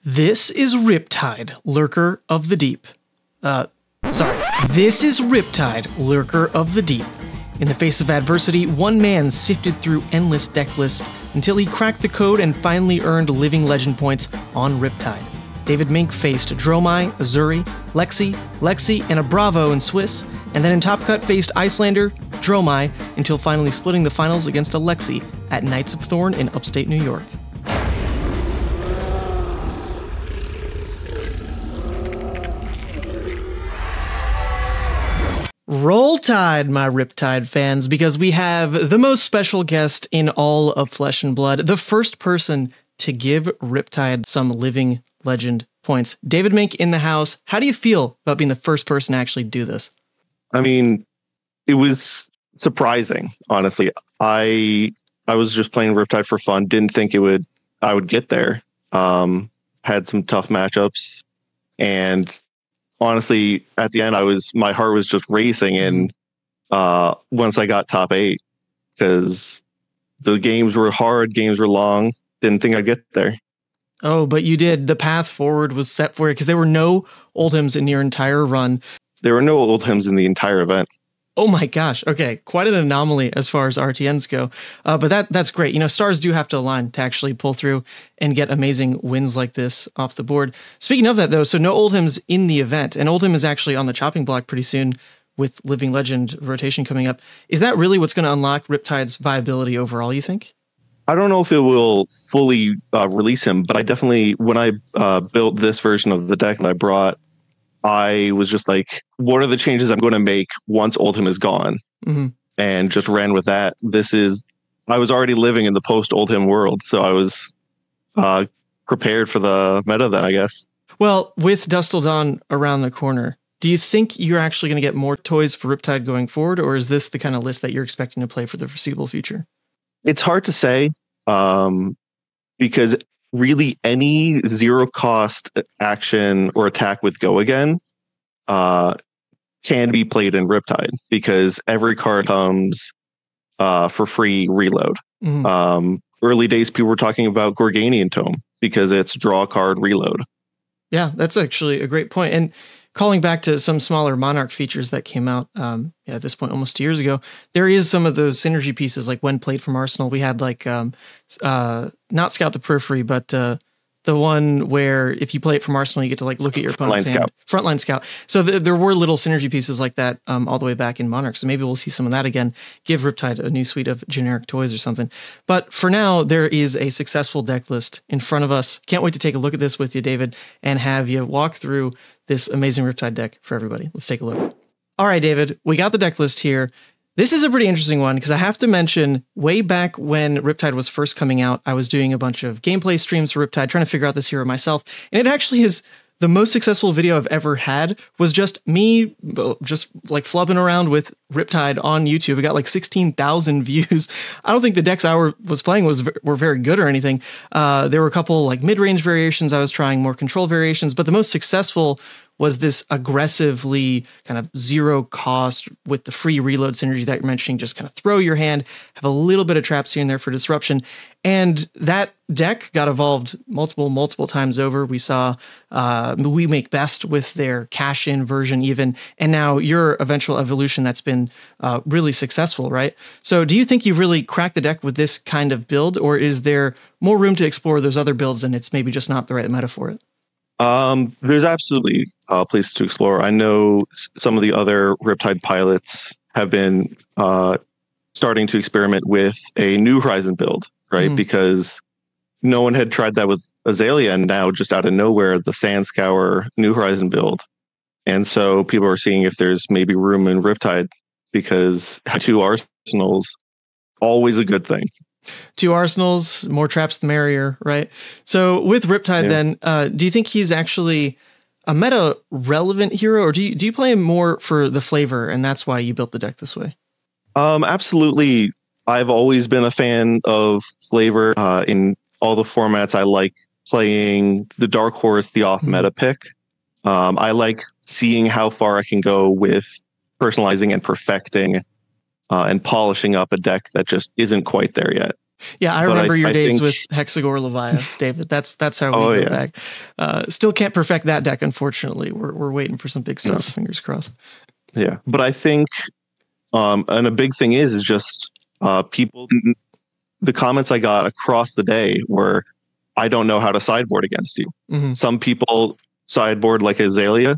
This is Riptide, Lurker of the Deep. This is Riptide, Lurker of the Deep. In the face of adversity, one man sifted through endless deck lists until he cracked the code and finally earned living legend points on Riptide. David Mink faced Dromai, Azuri, Lexi, and a Bravo in Swiss, and then in Top Cut faced Icelander, Dromai, until finally splitting the finals against Alexi at Knights of Thorn in upstate New York. Roll Tide, my Riptide fans, because we have the most special guest in all of Flesh and Blood, the first person to give Riptide some living legend points. David Mink in the house. How do you feel about being the first person to actually do this? I mean, it was surprising, honestly. I was just playing Riptide for fun. Didn't think I would get there. Had some tough matchups, and honestly, at the end, my heart was just racing. And once I got top 8, because the games were hard, games were long, didn't think I'd get there. Oh, but you did. The path forward was set for you because there were no Oldhams in your entire run. There were no Oldhams in the entire event. Oh my gosh. Okay. Quite an anomaly as far as RTNs go. But that's great. You know, stars do have to align to actually pull through and get amazing wins like this off the board. Speaking of that, though, so no Oldhams in the event, and Oldham is actually on the chopping block pretty soon with Living Legend rotation coming up. Is that really what's going to unlock Riptide's viability overall, you think? I don't know if it will fully release him, but I definitely, when I built this version of the deck that I was just like, what are the changes I'm going to make once Oldham is gone? Mm-hmm. And just ran with that. I was already living in the post Oldham world, so I was prepared for the meta then, I guess. Well, with Dust Till Dawn around the corner, do you think you're actually going to get more toys for Riptide going forward, or is this the kind of list that you're expecting to play for the foreseeable future? It's hard to say, because really any zero cost action or attack with Go Again can be played in Riptide, because every card comes for free reload. Mm-hmm. Early days, people were talking about Gorganian Tome because it's draw card reload. Yeah, that's actually a great point. And calling back to some smaller Monarch features that came out at this point almost 2 years ago, there is some of those synergy pieces, like when played from Arsenal, we had like not Scout the Periphery, but the one where if you play it from Arsenal, you get to like look at your opponent's hand. Frontline Scout. So there were little synergy pieces like that all the way back in Monarch. So maybe we'll see some of that again. Give Riptide a new suite of generic toys or something. But for now, there is a successful deck list in front of us. Can't wait to take a look at this with you, David, and have you walk through this amazing Riptide deck for everybody. Let's take a look. All right, David, we got the deck list here. This is a pretty interesting one because I have to mention, way back when Riptide was first coming out, I was doing a bunch of gameplay streams for Riptide, trying to figure out this hero myself. And it actually is the most successful video I've ever had, was just me just like flubbing around with Riptide on YouTube. It got like 16,000 views. I don't think the decks I was playing were very good or anything. There were a couple like mid-range variations I was trying, more control variations, but the most successful was this aggressively kind of zero cost with the free reload synergy that you're mentioning. Just kind of throw your hand, have a little bit of traps here and there for disruption. And that deck got evolved multiple times over. We saw We Make Best with their cash-in version even, and now your eventual evolution that's been really successful, right? So do you think you've really cracked the deck with this kind of build, or is there more room to explore those other builds and it's maybe just not the right meta for it? There's absolutely a place to explore. I know some of the other Riptide pilots have been starting to experiment with a New Horizon build, right? Mm-hmm. Because no one had tried that with Azalea, and now just out of nowhere, the Sand Scour New Horizon build. And so people are seeing if there's maybe room in Riptide, because 2 arsenals, always a good thing. 2 arsenals, more traps the merrier, right? So with Riptide, then, do you think he's actually a meta relevant hero, or do you play him more for the flavor, and that's why you built the deck this way? Absolutely. I've always been a fan of flavor in all the formats. I like playing the Dark Horse, the off meta pick. I like seeing how far I can go with personalizing and perfecting and polishing up a deck that just isn't quite there yet. Yeah, I But remember your I days think, with Hexagore Leviah, David. That's how oh we go yeah, back. Still can't perfect that deck, unfortunately. We're waiting for some big no, stuff. Fingers crossed. yeah. But I think, and a big thing is just people. The comments I got across the day were, "I don't know how to sideboard against you." Hmm. Some people sideboard like Azalea.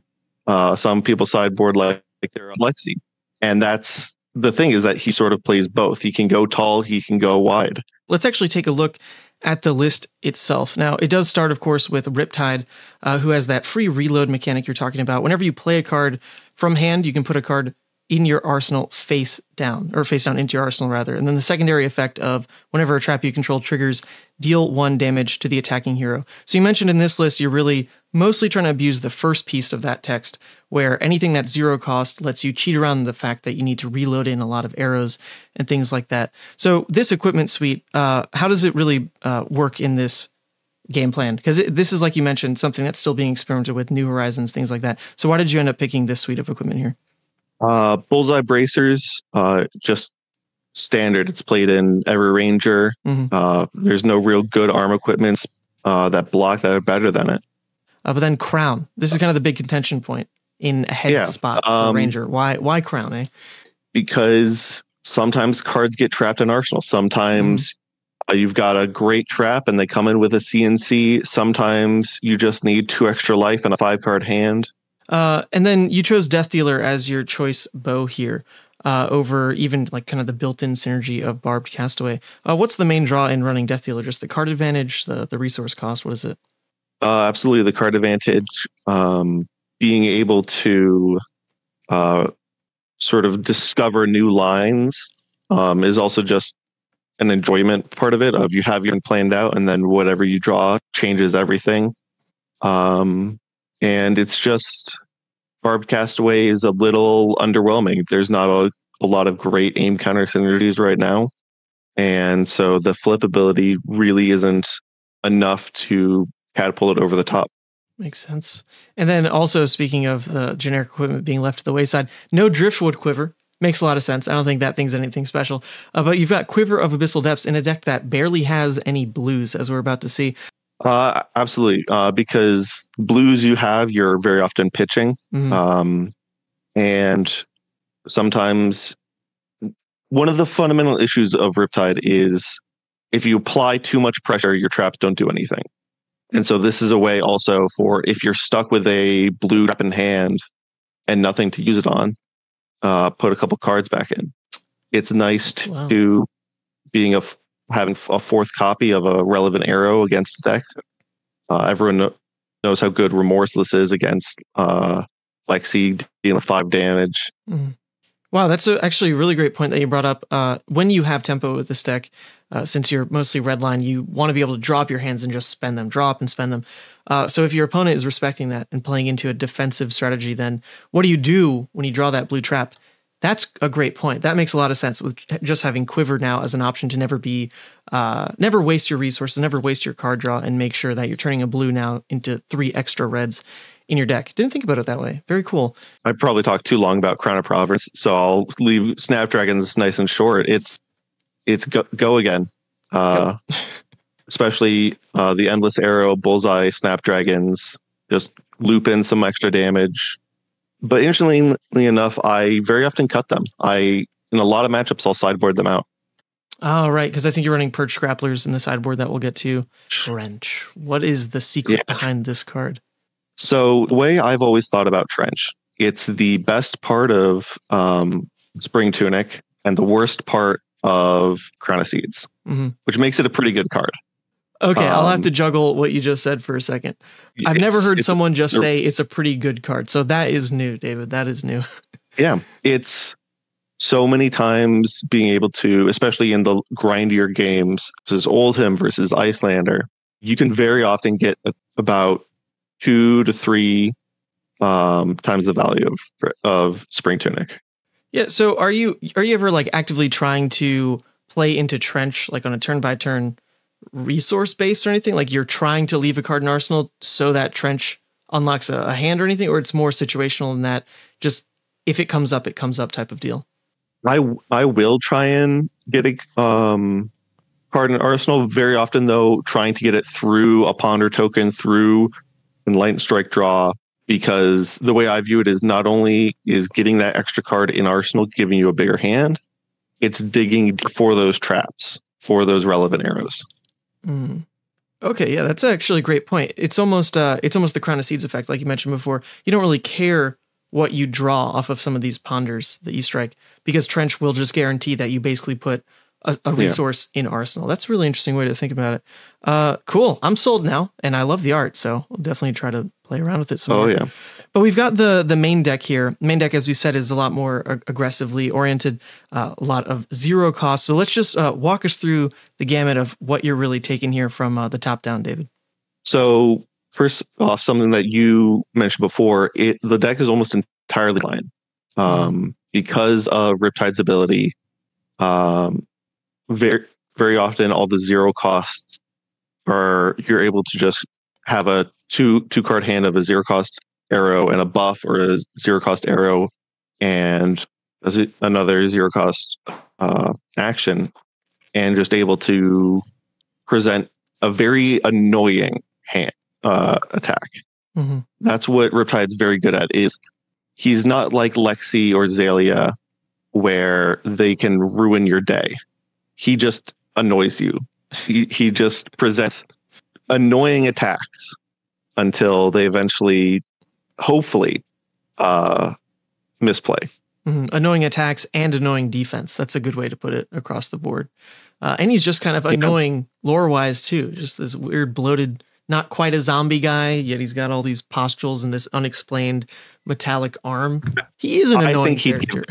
Some people sideboard like they're Lexi, and that's the thing, is that he sort of plays both. He can go tall, he can go wide. Let's actually take a look at the list itself. Now, it does start, of course, with Riptide, who has that free reload mechanic you're talking about. Whenever you play a card from hand, you can put a card in your arsenal face down, or face down into your arsenal, rather. And then the secondary effect of whenever a trap you control triggers, deal 1 damage to the attacking hero. So you mentioned in this list, you're really mostly trying to abuse the first piece of that text, where anything that's 0 cost lets you cheat around the fact that you need to reload in a lot of arrows and things like that. So this equipment suite, how does it really work in this game plan? Because this is, like you mentioned, something that's still being experimented with, New Horizons, things like that. So why did you end up picking this suite of equipment here? Bullseye bracers, just standard. It's played in every ranger. There's no real good arm equipments that block that are better than it. But then crown. This is kind of the big contention point in a head spot for ranger. Why crown, eh? Because sometimes cards get trapped in arsenal. Sometimes you've got a great trap and they come in with a CNC. Sometimes you just need 2 extra life and a 5-card hand. And then you chose Death Dealer as your choice bow here, over even like kind of the built-in synergy of Barbed Castaway. What's the main draw in running Death Dealer? Just the card advantage, the resource cost? What is it? Absolutely, the card advantage. Being able to sort of discover new lines is also just an enjoyment part of it. Of you have your planned out, and then whatever you draw changes everything. And it's just, Barbed Castaway is a little underwhelming. There's not a lot of great aim counter synergies right now. And so the flip ability really isn't enough to catapult it over the top. Makes sense. And then also, speaking of the generic equipment being left to the wayside, no Driftwood Quiver. Makes a lot of sense. I don't think that thing's anything special. But you've got Quiver of Abyssal Depths in a deck that barely has any blues, as we're about to see. Absolutely. Because blues you're very often pitching. And sometimes one of the fundamental issues of Riptide is if you apply too much pressure, your traps don't do anything. And so this is a way also for, if you're stuck with a blue trap in hand and nothing to use it on, put a couple cards back in. It's nice to having a 4th copy of a relevant arrow against the deck. Everyone knows how good Remorseless is against Lexi, dealing 5 damage. Wow, that's actually a really great point that you brought up. When you have tempo with this deck, since you're mostly redline, you want to be able to drop your hands and just spend them, drop and spend them. So if your opponent is respecting that and playing into a defensive strategy, then what do you do when you draw that blue trap? That's a great point. That makes a lot of sense, with just having Quiver now as an option to never waste your resources, never waste your card draw, and make sure that you're turning a blue now into 3 extra reds in your deck. Didn't think about it that way. Very cool. I probably talked too long about Crown of Providence, so I'll leave Snapdragons nice and short. It's go again. Especially the Endless Arrow, Bullseye, Snapdragons, just loop in some extra damage. But interestingly enough, I very often cut them. In a lot of matchups, I'll sideboard them out. Oh, right, because I think you're running Purge Grapplers in the sideboard that we'll get to. Trench. What is the secret behind this card? So the way I've always thought about Trench, it's the best part of Spring Tunic and the worst part of Crown of Seeds, which makes it a pretty good card. Okay, I'll have to juggle what you just said for a second. I've never heard someone just say it's a pretty good card. So that is new, David. That is new. Yeah, it's so many times being able to, especially in the grindier games, versus Oldhim versus Icelander, you can very often get about 2 to 3 times the value of Spring Tunic. Yeah. So are you ever like actively trying to play into Trench like on a turn by turn resource based or anything? Like you're trying to leave a card in Arsenal so that Trench unlocks a hand or anything, or it's more situational than that? Just if it comes up type of deal. I will try and get a card in Arsenal. Very often, though, trying to get it through a Ponder token, through Enlightened Strike draw, because the way I view it is not only is getting that extra card in Arsenal giving you a bigger hand, it's digging for those traps, for those relevant arrows. Mm. Okay, yeah, that's actually a great point. It's almost the Crown of Seeds effect, like you mentioned before. You don't really care what you draw off of some of these ponders, the E-Strike, because Trench will just guarantee that you basically put a resource in Arsenal. That's a really interesting way to think about it. Cool. I'm sold now, and I love the art, so I'll definitely try to play around with it some more. Yeah. But we've got the main deck here. Main deck, as we said, is a lot more aggressively oriented, a lot of zero cost. So let's just walk us through the gamut of what you're really taking here from the top down, David. So first off, something that you mentioned before, the deck is almost entirely line. Because of Riptide's ability. Very, very often all the zero costs you're able to just have a two card hand of a zero cost arrow and a buff, or a zero cost arrow and another zero cost action, and just able to present a very annoying hand attack. Mm-hmm. That's what Riptide's very good at. Is he's not like Lexi or Zalia, where they can ruin your day. He just annoys you. He just presents annoying attacks until they eventually, hopefully, misplay. Mm-hmm. Annoying attacks and annoying defense. That's a good way to put it across the board. And he's just kind of annoying lore-wise too. Just this weird, bloated, not quite a zombie guy, yet he's got all these postules and this unexplained metallic arm. He is an annoying character.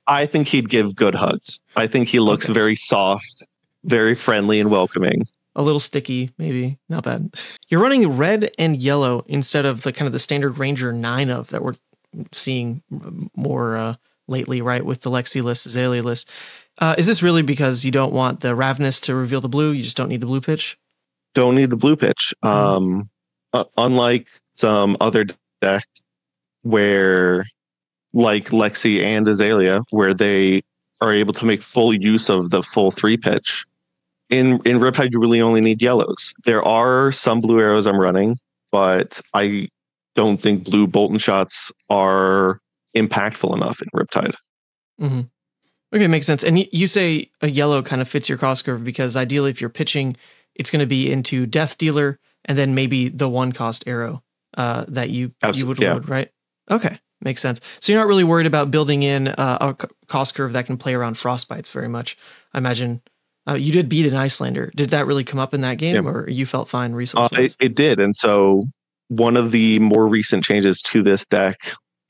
I think he'd give good hugs. I think he looks very soft, very friendly and welcoming. A little sticky, maybe. Not bad. You're running red and yellow instead of the kind of the standard Ranger 9 of that we're seeing more lately, right? With the Lexi list, Azalea list. Is this really because you don't want the Ravenous to reveal the blue? You just don't need the blue pitch? Don't need the blue pitch. Unlike some other decks where, like Lexi and Azalea, where they are able to make full use of the full 3 pitch. In Riptide, you really only need yellows. There are some blue arrows I'm running, but I don't think blue Bolton shots are impactful enough in Riptide. Mm-hmm. Okay, makes sense. And you say a yellow kind of fits your cost curve because ideally if you're pitching, it's going to be into Death Dealer and then maybe the 1 cost arrow that you would load, right? Okay. Makes sense. So you're not really worried about building in a cost curve that can play around Frostbites very much. I imagine you did beat an Icelander. Did that really come up in that game, or you felt fine resource-wise? It did. And so one of the more recent changes to this deck,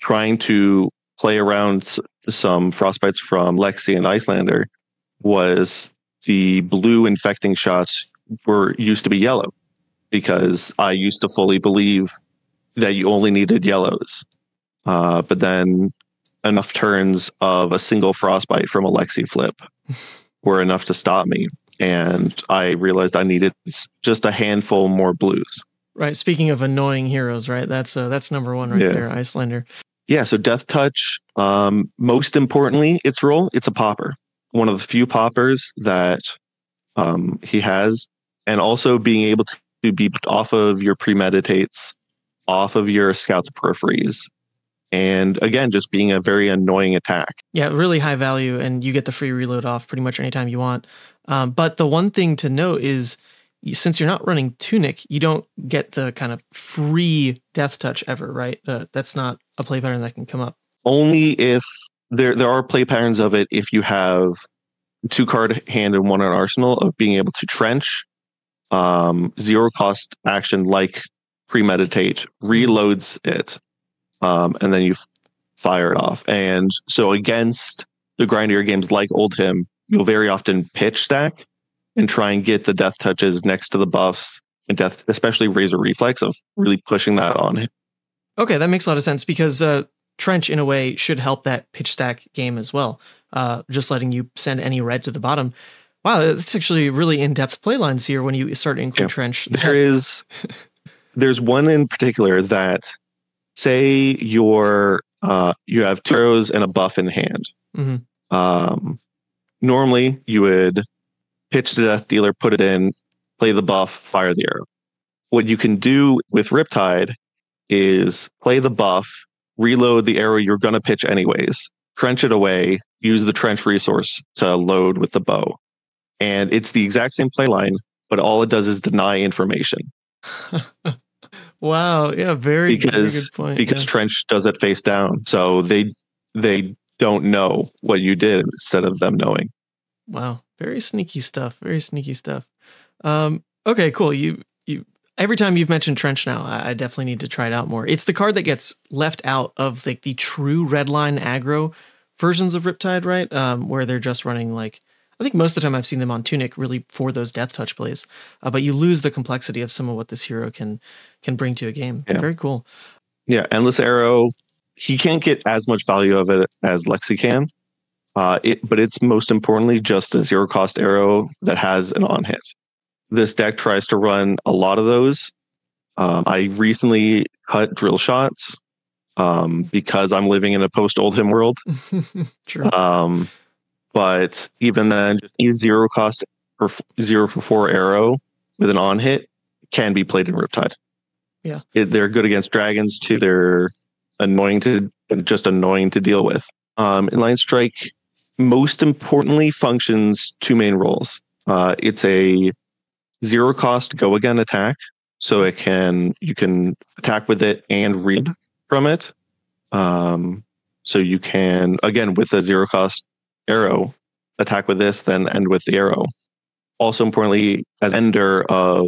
trying to play around some Frostbites from Lexi and Icelander, was the blue infecting shots used to be yellow, because I used to fully believe that you only needed yellows. But then enough turns of a single Frostbite from a Lexi flip were enough to stop me. And I realized I needed just a handful more blues. Right. Speaking of annoying heroes, right? That's number 1 right there, Icelander. Yeah. So Death Touch, most importantly, its role, it's a popper. One of the few poppers that he has. And also being able to be off of your premeditates, off of your Scout's peripheries. And again, just being a very annoying attack. Yeah, really high value, and you get the free reload off pretty much anytime you want. But the one thing to note is, since you're not running Tunic, you don't get the kind of free Death Touch ever, right? That's not a play pattern that can come up. Only if there are play patterns of it if you have 2 card hand and 1 on Arsenal of being able to trench, zero cost action like Premeditate, reloads it. And then you fire it off. And so against the grindier games like Oldhim, you'll very often pitch stack and try and get the Death Touches next to the buffs, and especially Razor Reflex, of really pushing that on him. Okay, that makes a lot of sense, because Trench, in a way, should help that pitch stack game as well. Just letting you send any red to the bottom. Wow, that's actually really in-depth play lines here when you start to include Trench. There's one in particular that, say you have 2 arrows and a buff in hand. Mm-hmm. Normally you would pitch the Death Dealer, put it in, play the buff, fire the arrow. What you can do with Riptide is play the buff, reload the arrow you're going to pitch anyways, trench it away, use the trench resource to load with the bow. And it's the exact same playline, but all it does is deny information. Wow. Yeah, very good point. Because trench does it face down. So they don't know what you did instead of them knowing. Wow. Very sneaky stuff. Very sneaky stuff. Okay, cool. You every time you've mentioned trench now, I definitely need to try it out more. It's the card that gets left out of like the true redline aggro versions of Riptide, right? Where they're just running like, I think most of the time I've seen them on Tunic really for those death touch plays, but you lose the complexity of some of what this hero can bring to a game. Yeah. Very cool. Yeah, Endless Arrow, he can't get as much value of it as Lexi can, but it's most importantly just a zero cost arrow that has an on hit. This deck tries to run a lot of those. I recently cut drill shots because I'm living in a post Oldhim world. True. But even then, just a zero cost or 0 for 4 arrow with an on hit can be played in Riptide. Yeah, they're good against dragons too. They're annoying to deal with. Inline Strike, most importantly, functions 2 main roles. It's a 0 cost go again attack, so you can attack with it and read from it. So you can, again, with a 0 cost arrow, attack with this, then end with the arrow. Also importantly, as ender of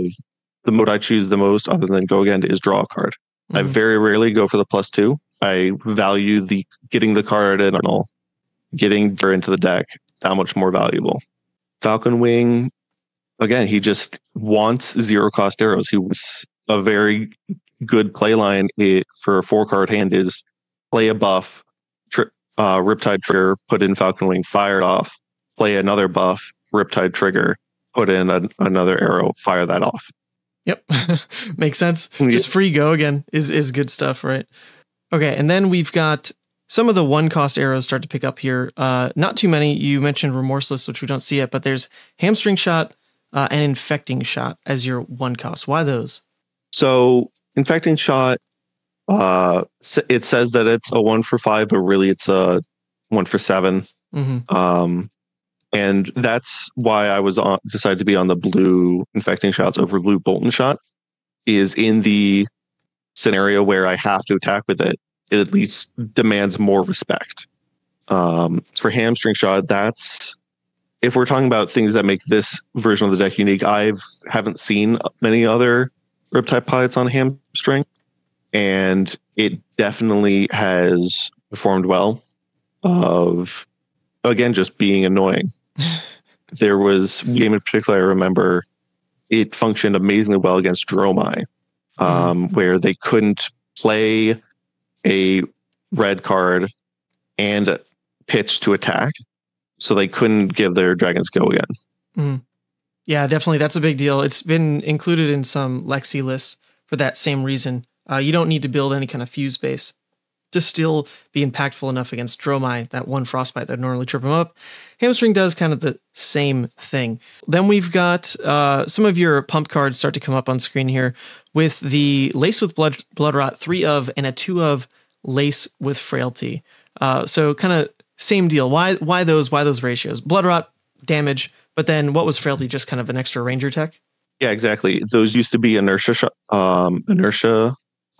the mode I choose the most, other than go again, is draw a card. Mm-hmm. I very rarely go for the +2. I value getting the card and getting her into the deck that much more valuable. Falcon Wing, again, he just wants 0 cost arrows. He wants a very good playline for a 4-card hand is play a buff, Riptide trigger, put in Falcon Wing, fire it off, play another buff, Riptide trigger, put in another arrow, fire that off. Yep. Makes sense. Yeah. Just free go again is good stuff, right? Okay, and then we've got some of the 1-cost arrows start to pick up here. Not too many. You mentioned Remorseless, which we don't see yet, but there's Hamstring Shot and Infecting Shot as your 1-cost. Why those? So Infecting Shot, it says that it's a 1 for 5, but really it's a 1 for 7. Mm-hmm. And that's why I decided to be on the blue Infecting Shots over blue Bolton Shot. Is in the scenario where I have to attack with it, it at least demands more respect. For Hamstring Shot, that's, if we're talking about things that make this version of the deck unique, I haven't seen many other Riptide pilots on Hamstring, and it definitely has performed well of, again, just being annoying. There was a game in particular I remember, it functioned amazingly well against Dromai, where they couldn't play a red card and pitch to attack, so they couldn't give their dragons go again. Mm. Yeah, definitely. That's a big deal. It's been included in some Lexi lists for that same reason. You don't need to build any kind of fuse base to still be impactful enough against Dromai, that 1 frostbite that would normally trip him up. Hamstring does kind of the same thing. Then we've got some of your pump cards start to come up on screen here with the Lace with Blood Rot, 3 of, and a 2 of Lace with Frailty. So kind of same deal. Why those ratios? Blood Rot, damage, but then what was Frailty? Just kind of an extra ranger tech? Yeah, exactly. Those used to be inertia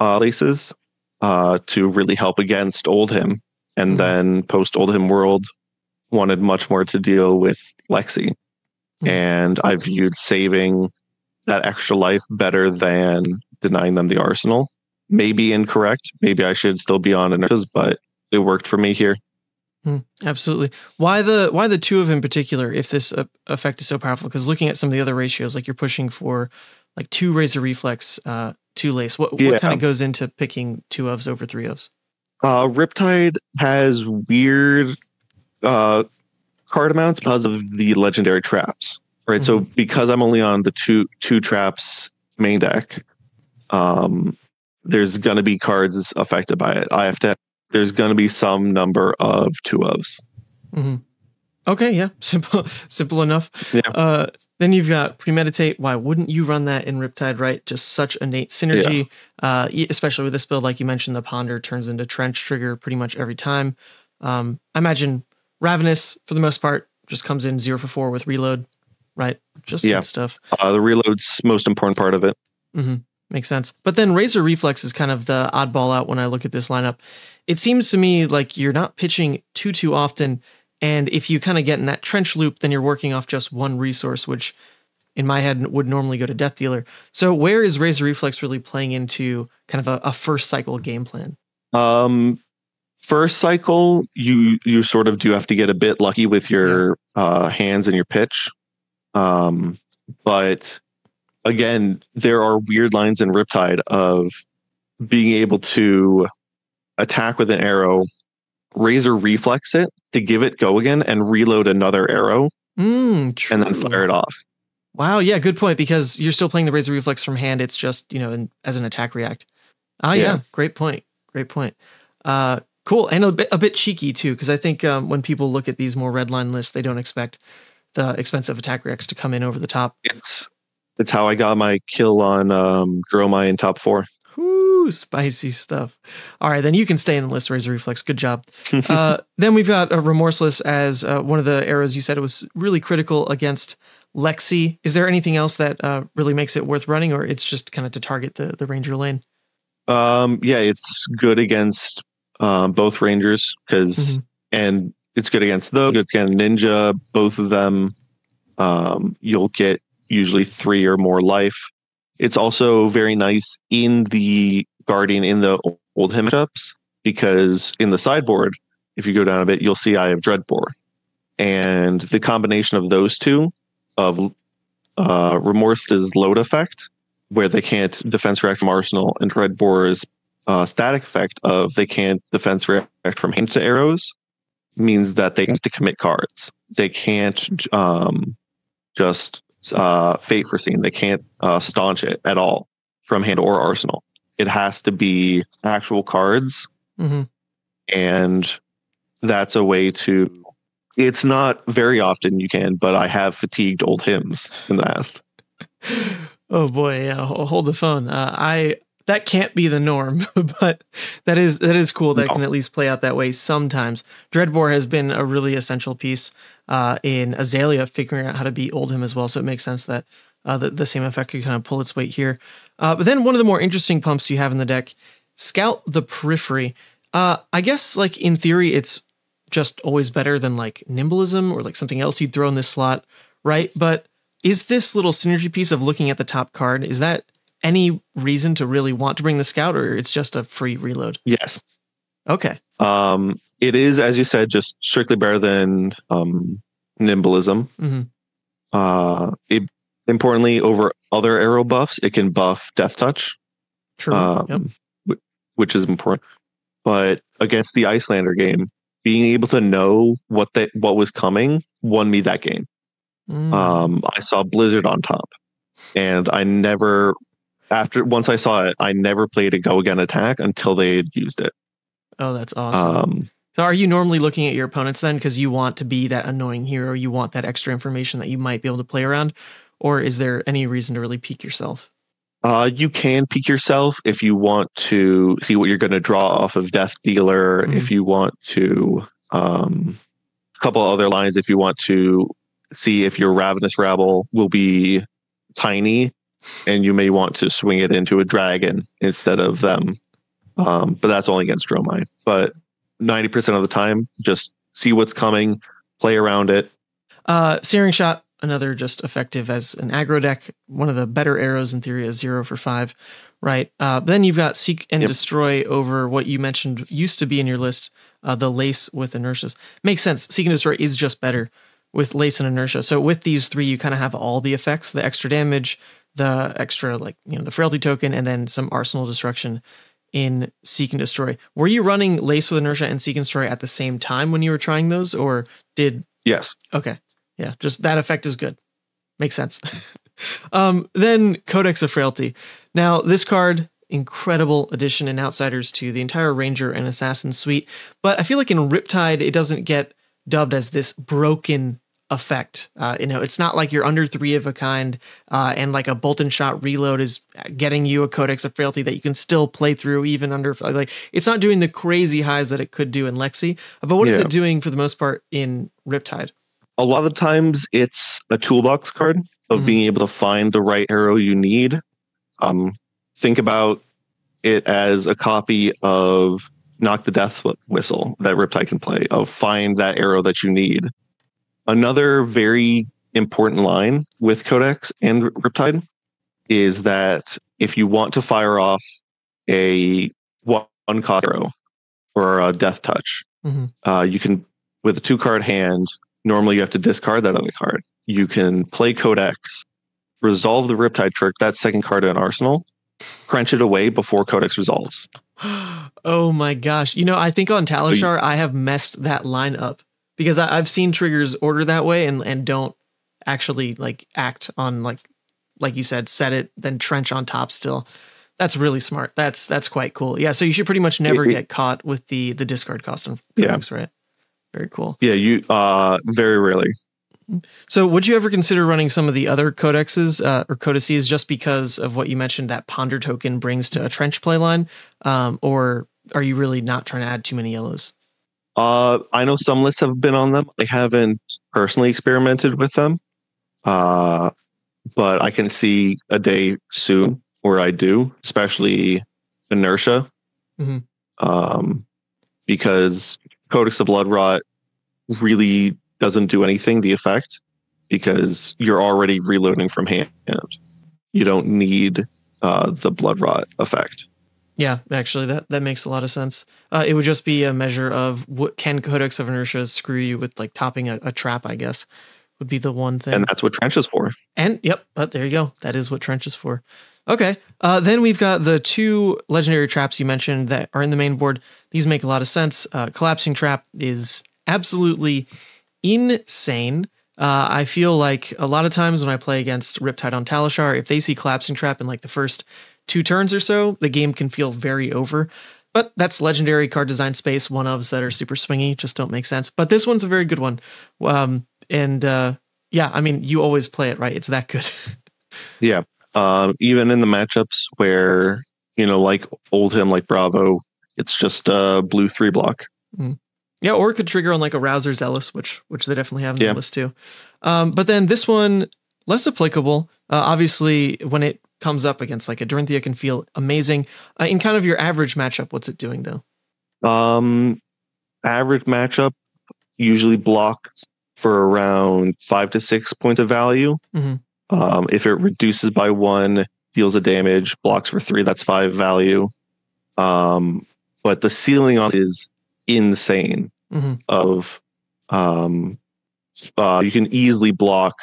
laces to really help against Oldhim, and then post Oldhim world wanted much more to deal with Lexi, and I viewed saving that extra life better than denying them the arsenal. Maybe incorrect. Maybe I should still be on inertias, but it worked for me here. Absolutely. Why the 2 of in particular, if this effect is so powerful? Because looking at some of the other ratios, like you're pushing for like 2 Razor Reflex, 2 Lace. What kind of goes into picking 2 ofs over 3 ofs? Riptide has weird card amounts because of the legendary traps, right? So because I'm only on the two traps main deck, there's going to be cards affected by it. There's going to be some number of 2 ofs. Mm-hmm. Okay, yeah, simple enough. Yeah. Then you've got Premeditate. Why wouldn't you run that in Riptide, right? Just such innate synergy, especially with this build. Like you mentioned, the Ponder turns into Trench Trigger pretty much every time. I imagine Ravenous, for the most part, just comes in 0 for 4 with reload, right? Just good stuff. The reload's most important part of it. Mm-hmm. Makes sense. But then Razor Reflex is kind of the oddball out when I look at this lineup. It seems to me like you're not pitching too often. And if you kind of get in that trench loop, then you're working off just one resource, which in my head would normally go to Death Dealer. So where is Razor Reflex really playing into kind of a first cycle game plan? First cycle, you sort of do have to get a bit lucky with your hands and your pitch. But again, there are weird lines in Riptide of being able to attack with an arrow, Razor Reflex it to give it go again, and reload another arrow, and then fire it off. Wow, yeah, good point, because you're still playing the Razor Reflex from hand. It's just, as an attack react. Yeah, great point. Cool, and a bit cheeky too, because I think when people look at these more redline lists, they don't expect the expensive attack reacts to come in over the top. It's how I got my kill on Dromai in top 4. Ooh, spicy stuff. All right, then you can stay in the list, Razor Reflex. Good job. Then we've got Remorseless as one of the arrows you said it was really critical against Lexi. Is there anything else that really makes it worth running, or it's just kind of to target the Ranger lane? It's good against both Rangers, and it's good against those. It's against Ninja. Both of them, you'll get usually 3 or more life. It's also very nice in the Guardian in the old him matchups, because in the sideboard, if you go down a bit, you'll see I have Dreadbore. And the combination of those two, of Remorse's load effect, where they can't defense react from Arsenal, and Dreadbore's static effect of they can't defense react from hand to arrows, means that they have to commit cards. They can't just Fate Foreseen. They can't staunch it at all from hand or Arsenal. It has to be actual cards. And that's a way to... It's not very often you can, but I have fatigued old hymns in the past. Oh boy, yeah. Hold the phone. That can't be the norm, but that is cool that it can at least play out that way sometimes. Dreadbore has been a really essential piece in Azalea figuring out how to beat Oldhim as well, so it makes sense that the same effect could kind of pull its weight here. But then one of the more interesting pumps you have in the deck, Scout the Periphery. I guess, like, in theory, it's just always better than, like, Nimblism or, like, something else you'd throw in this slot, right? But is this little synergy piece of looking at the top card, is that any reason to really want to bring the Scout, or it's just a free reload? Yes. Okay. It is, as you said, just strictly better than Nimblism. Importantly, over other arrow buffs, it can buff Death Touch. True. Which is important. But against the Icelander game, being able to know what was coming won me that game. I saw Blizzard on top, and once I saw it, I never played a go again attack until they had used it. Oh, that's awesome. So are you normally looking at your opponents then because you want to be that annoying hero, you want that extra information that you might be able to play around, or is there any reason to really peek yourself? You can peek yourself if you want to see what you're going to draw off of Death Dealer, if you want to, a couple other lines, if you want to see if your Ravenous Rabble will be tiny, and you may want to swing it into a dragon instead of them. But that's only against Dromai. But 90% of the time, just see what's coming, play around it. Searing Shot, another just effective as an aggro deck. One of the better arrows in theory is 0 for 5, right? Then you've got Seek and Destroy over what you mentioned used to be in your list, the Lace with Inertias. Makes sense. Seek and Destroy is just better with Lace and Inertia. So with these 3, you kind of have all the effects, the extra damage, the extra, the Frailty token, and then some Arsenal Destruction in Seek and Destroy. Were you running Lace with Inertia and Seek and Destroy at the same time when you were trying those, or did... Yes. Okay. Yeah, just that effect is good. Makes sense. Then Codex of Frailty. Now, this card, incredible addition in Outsiders to the entire Ranger and Assassin suite, but I feel like in Riptide, it doesn't get dubbed as this broken effect. It's not like you're under 3 of a kind, and like a bolt and shot reload is getting you a Codex of Frailty that you can still play through even under, like, it's not doing the crazy highs that it could do in Lexi. But what is it doing for the most part in Riptide? A lot of the times it's a toolbox card of being able to find the right arrow you need. Think about it as a copy of Knock the Death Whistle that Riptide can play, of find that arrow that you need. Another very important line with Codex and Riptide is that if you want to fire off a one-cost arrow or a death touch, you can, with a 2-card hand, normally you have to discard that other card. You can play Codex, resolve the Riptide trick, that second card in Arsenal, crunch it away before Codex resolves. Oh my gosh. I think on Talishar, I have messed that line up because I've seen triggers order that way and don't actually like act on like you said, set it, then trench on top still. That's really smart. That's quite cool. Yeah. So you should pretty much never get caught with the discard cost on Codex, right? Very cool. Yeah, you very rarely. So would you ever consider running some of the other codexes or codices just because of what you mentioned that Ponder token brings to a trench play line? Or are you really not trying to add too many yellows? I know some lists have been on them. I haven't personally experimented with them. But I can see a day soon where I do, especially Inertia. Because Codex of Blood Rot really doesn't do anything, the effect, because you're already reloading from hand. You don't need the Blood Rot effect. Yeah, actually, that makes a lot of sense. It would just be a measure of what can Codex of Inertia screw you with, like topping a trap, I guess, would be the one thing. And that's what Trench is for. And but there you go. That is what Trench is for. Okay. Then we've got the 2 legendary traps you mentioned that are in the main board. These make a lot of sense. Collapsing Trap is absolutely insane. I feel like a lot of times when I play against Riptide on Talishar, if they see Collapsing Trap in like the first 2 turns or so, the game can feel very over. But that's legendary card design space. One-ofs that are super swingy just don't make sense. But this one's a very good one. Yeah, I mean, you always play it, right? It's that good. Yeah. Even in the matchups where, like Oldhim, like Bravo, it's just a blue 3 block. Yeah, or it could trigger on like a Rouser Zealous, which they definitely have in the list too. But then this one, less applicable. Obviously, when it comes up against like a Dorinthia, can feel amazing. In kind of your average matchup, what's it doing though? Average matchup usually blocks for around 5 to 6 points of value. If it reduces by 1, deals a damage, blocks for 3, that's 5 value. But the ceiling on it is insane. Of you can easily block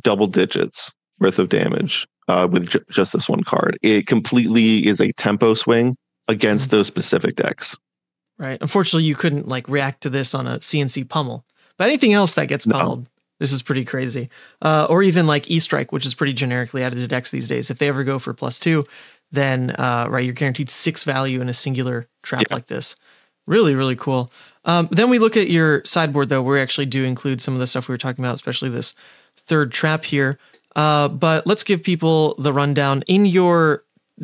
double digits worth of damage with just this one card. It completely is a tempo swing against those specific decks. Right. Unfortunately, you couldn't like react to this on a CNC pummel, but anything else that gets pummeled, this is pretty crazy. Or even like E-Strike, which is pretty generically added to decks these days. If they ever go for +2, then you're guaranteed 6 value in a singular trap like this. Really, really cool. Then we look at your sideboard, though, where we actually do include some of the stuff we were talking about, especially this 3rd trap here. But let's give people the rundown. In your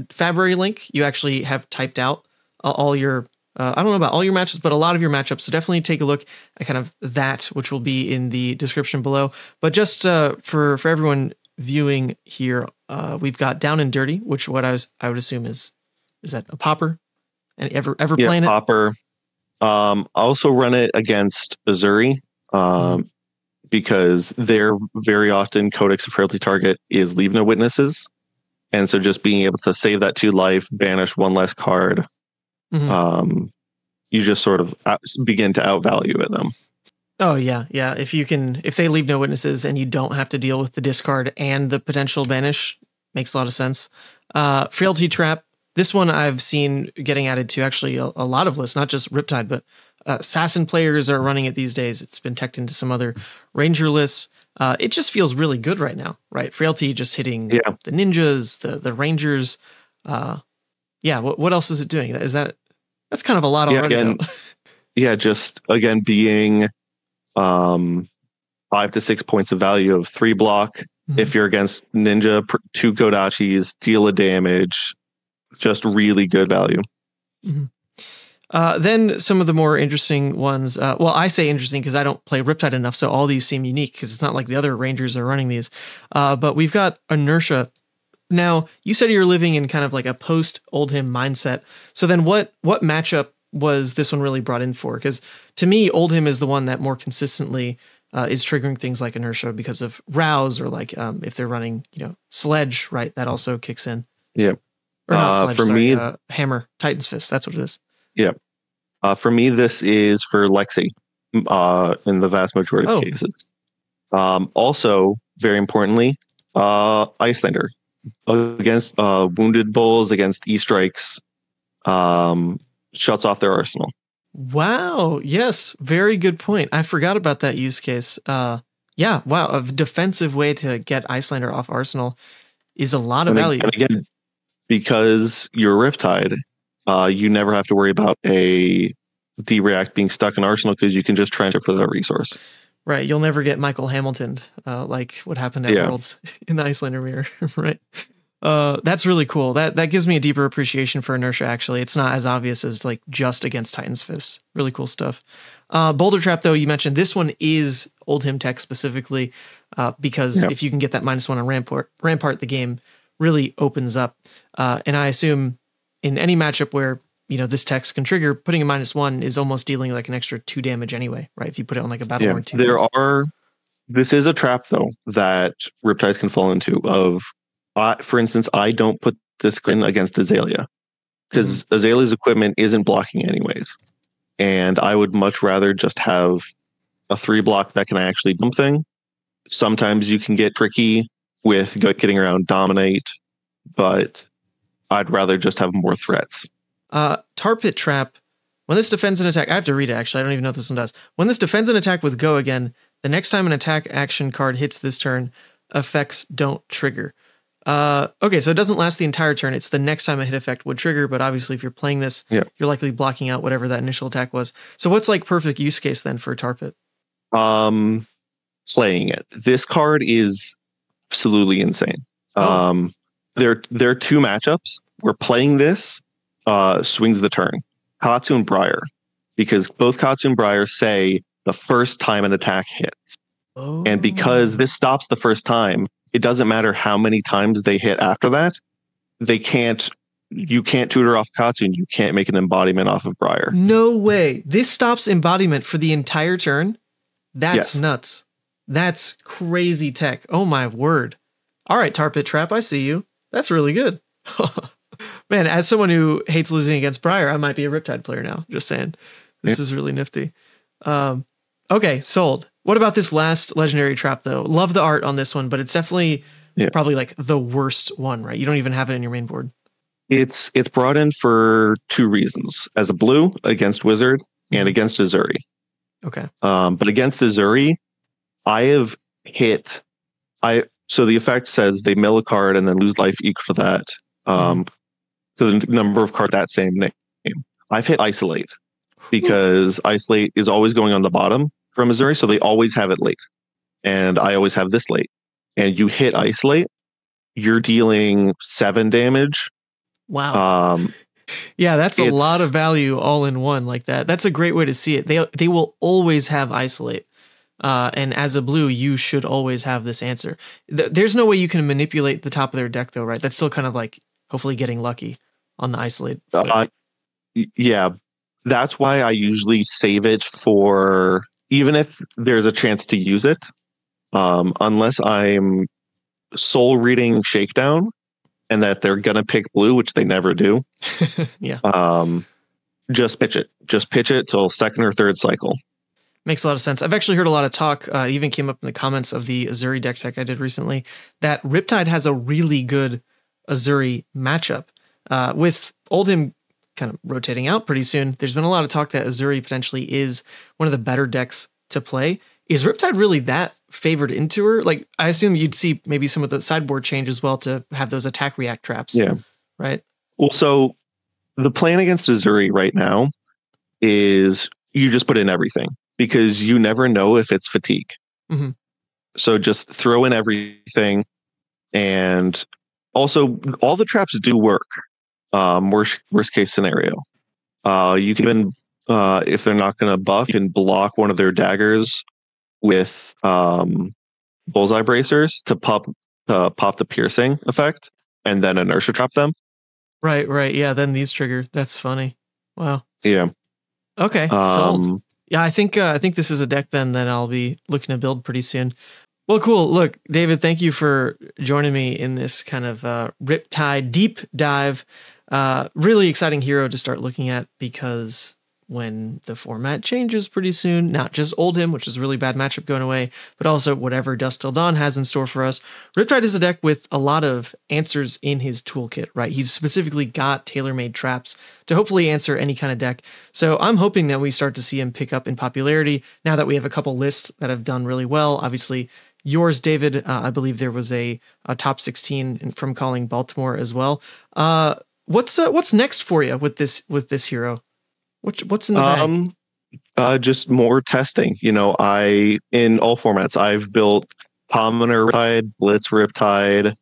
Fabry link, you actually have typed out all your, I don't know about all your matches, but a lot of your matchups. So definitely take a look at kind of that, which will be in the description below. But just for everyone viewing here, we've got Down and Dirty, which I would assume is that a popper? And ever playing it? Popper. I also run it against Azuri because they're very often Codex of Frailty target is Leave No Witnesses. And so just being able to save that 2 life, banish 1 less card, you just sort of begin to outvalue them. Oh, yeah. Yeah. If they Leave No Witnesses and you don't have to deal with the discard and the potential banish, makes a lot of sense. Frailty Trap. This one I've seen getting added to actually a lot of lists, not just Riptide, but Assassin players are running it these days. It's been teched into some other Ranger lists. It just feels really good right now, right? Frailty just hitting the ninjas, the Rangers. What else is it doing? That's kind of a lot already. Again, just again being 5 to 6 points of value of 3 block. Mhm. If you're against Ninja, 2 Kodachis, deal a damage. Just really good value. Mhm. Then some of the more interesting ones. Well, I say interesting because I don't play Riptide enough, so all these seem unique because it's not like the other Rangers are running these. But we've got Inertia. Now, you said you're living in kind of like a post-Oldhim mindset. So then what matchup was this one really brought in for? Because to me, Oldhim is the one that more consistently is triggering things like Inertia because of Rouse, or like if they're running, Sledge, right? That also kicks in. Yeah. Or not Sledge, for sorry, me, Hammer, Titan's Fist. That's what it is. Yeah. For me, this is for Lexi in the vast majority of cases. Also, very importantly, Icelander against Wounded Bulls, against E-Strikes, shuts off their arsenal. Wow. Yes. Very good point. I forgot about that use case. Yeah. Wow. A defensive way to get Icelander off arsenal is a lot of value. And again, because you're Riptide, you never have to worry about a D-React being stuck in arsenal because you can just transfer for that resource. Right. You'll never get Michael Hamilton, like what happened at Worlds in the Icelander mirror. Right. That's really cool. That gives me a deeper appreciation for Inertia, actually. It's not as obvious as like just against Titan's Fist. Really cool stuff. Boulder Trap, though, you mentioned this one is Oldhim tech specifically, because if you can get that -1 on Rampart, the game really opens up. And I assume in any matchup where this text can trigger, putting a -1 is almost dealing like an extra 2 damage anyway, right? If you put it on like a Battleborn 2. This is a trap though that Riptides can fall into. For instance, I don't put this in against Azalea because Azalea's equipment isn't blocking anyways, and I would much rather just have a 3 block that can actually dump thing. Sometimes you can get tricky with getting around Dominate, but I'd rather just have more threats. Tar Pit Trap. When this defends an attack, I have to read it actually. I don't even know what this one does. When this defends an attack with Go again, the next time an attack action card hits this turn, effects don't trigger. Okay, so it doesn't last the entire turn. It's the next time a hit effect would trigger, but obviously if you're playing this, you're likely blocking out whatever that initial attack was. So what's like perfect use case then for Tar Pit? Playing it. This card is absolutely insane. There are 2 matchups where playing this swings the turn. Katsu and Briar, because both Katsu and Briar say the first time an attack hits. And because this stops the first time, it doesn't matter how many times they hit after that. You can't tutor off Katsu and you can't make an embodiment off of Briar. No way. This stops embodiment for the entire turn? That's nuts. That's crazy tech. Oh my word. All right, Tar Pit Trap, I see you. That's really good. Man, as someone who hates losing against Briar, I might be a Riptide player now. Just saying. This is really nifty. Okay, sold. What about this last legendary trap, though? Love the art on this one, but it's definitely probably like the worst one, right? You don't even have it in your main board. It's brought in for 2 reasons. As a blue, against Wizard, and against Azuri. Okay. But against Azuri, I have hit... So the effect says they mill a card and then lose life equal to that. To the number of cards that same name. I've hit Isolate because Isolate is always going on the bottom from Missouri, so they always have it late. And I always have this late. And you hit Isolate, you're dealing 7 damage. Wow. Yeah, that's a lot of value all in one like that. That's a great way to see it. They will always have Isolate. And as a blue, you should always have this answer. There's no way you can manipulate the top of their deck, though, right? That's still kind of like hopefully getting lucky on the Isolate. Yeah, that's why I usually save it for, even if there's a chance to use it, unless I'm soul reading Shakedown and that they're going to pick blue, which they never do. Just pitch it. Just pitch it till 2nd or 3rd cycle. Makes a lot of sense. I've actually heard a lot of talk, even came up in the comments of the Azuri deck tech I did recently, that Riptide has a really good Azuri matchup. With Oldhim kind of rotating out pretty soon, there's been a lot of talk that Azuri potentially is one of the better decks to play. Is Riptide really that favored into her? Like, I assume you'd see maybe some of the sideboard change as well to have those attack react traps. Yeah. Right? Well, so the plan against Azuri right now is you just put in everything because you never know if it's fatigue. So just throw in everything, and also all the traps do work. Worst case scenario. You can even, if they're not going to buff, you can block one of their daggers with bullseye bracers to pop the piercing effect, and then inertia trap them. Right. Yeah, then these trigger. That's funny. Wow. Yeah. Okay, sold. Yeah, I think this is a deck then that I'll be looking to build pretty soon. Well, cool. Look, David, thank you for joining me in this kind of Riptide deep dive. Really exciting hero to start looking at, because when the format changes pretty soon, not just Oldhim, which is a really bad matchup going away, but also whatever Dusk Till Dawn has in store for us. Riptide is a deck with a lot of answers in his toolkit, right? He's specifically got tailor-made traps to hopefully answer any kind of deck. So I'm hoping that we start to see him pick up in popularity now that we have a couple lists that have done really well. Obviously, yours, David, I believe there was a top 16 from Calling Baltimore as well. What's next for you with this hero? What's in the bag? Just more testing. In all formats, I've built Commoner Riptide, Blitz Riptide.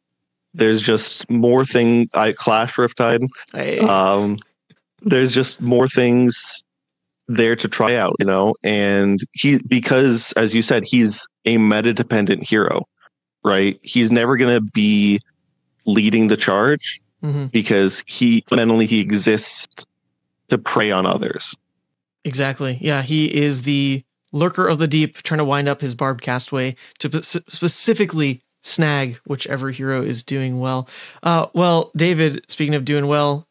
There's just more Clash Riptide. Hey. There's just more things there to try out, and because as you said, he's a meta dependent hero, right? He's never going to be leading the charge, because fundamentally he exists to prey on others. Exactly. Yeah, he is the lurker of the deep, trying to wind up his barbed castaway to specifically snag whichever hero is doing well. Well, David, speaking of doing well,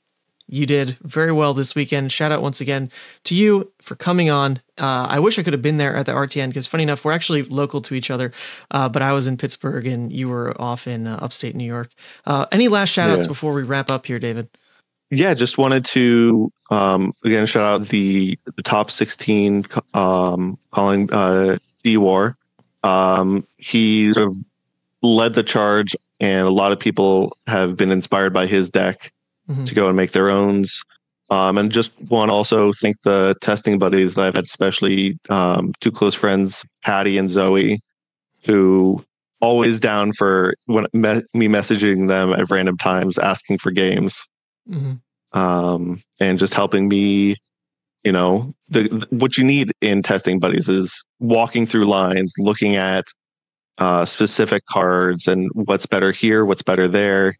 you did very well this weekend. Shout out once again to you for coming on. I wish I could have been there at the RTN, because funny enough, we're actually local to each other, but I was in Pittsburgh and you were off in upstate New York. Any last shout outs before we wrap up here, David? Yeah, just wanted to again shout out the top 16 calling D-War. He sort of led the charge, and a lot of people have been inspired by his deck to go and make their owns. And just want to also thank the testing buddies that I've had, especially two close friends, Patty and Zoe, who always down for me messaging them at random times, asking for games. And just helping me, what you need in testing buddies is walking through lines, looking at specific cards and what's better here, what's better there.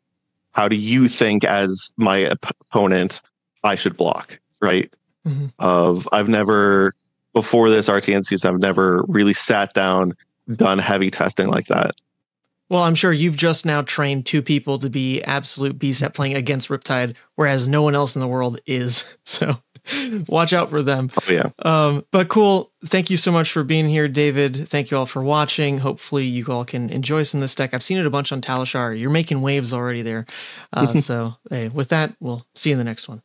How do you think, as my opponent, I should block, right? I've never, before this RTN season, I've never really sat down, done heavy testing like that. Well, I'm sure you've just now trained two people to be absolute beasts at playing against Riptide, whereas no one else in the world is. So watch out for them. Oh, yeah. But cool. Thank you so much for being here, David. Thank you all for watching. Hopefully you all can enjoy some of this deck. I've seen it a bunch on Talishar. You're making waves already there. So hey, with that, we'll see you in the next one.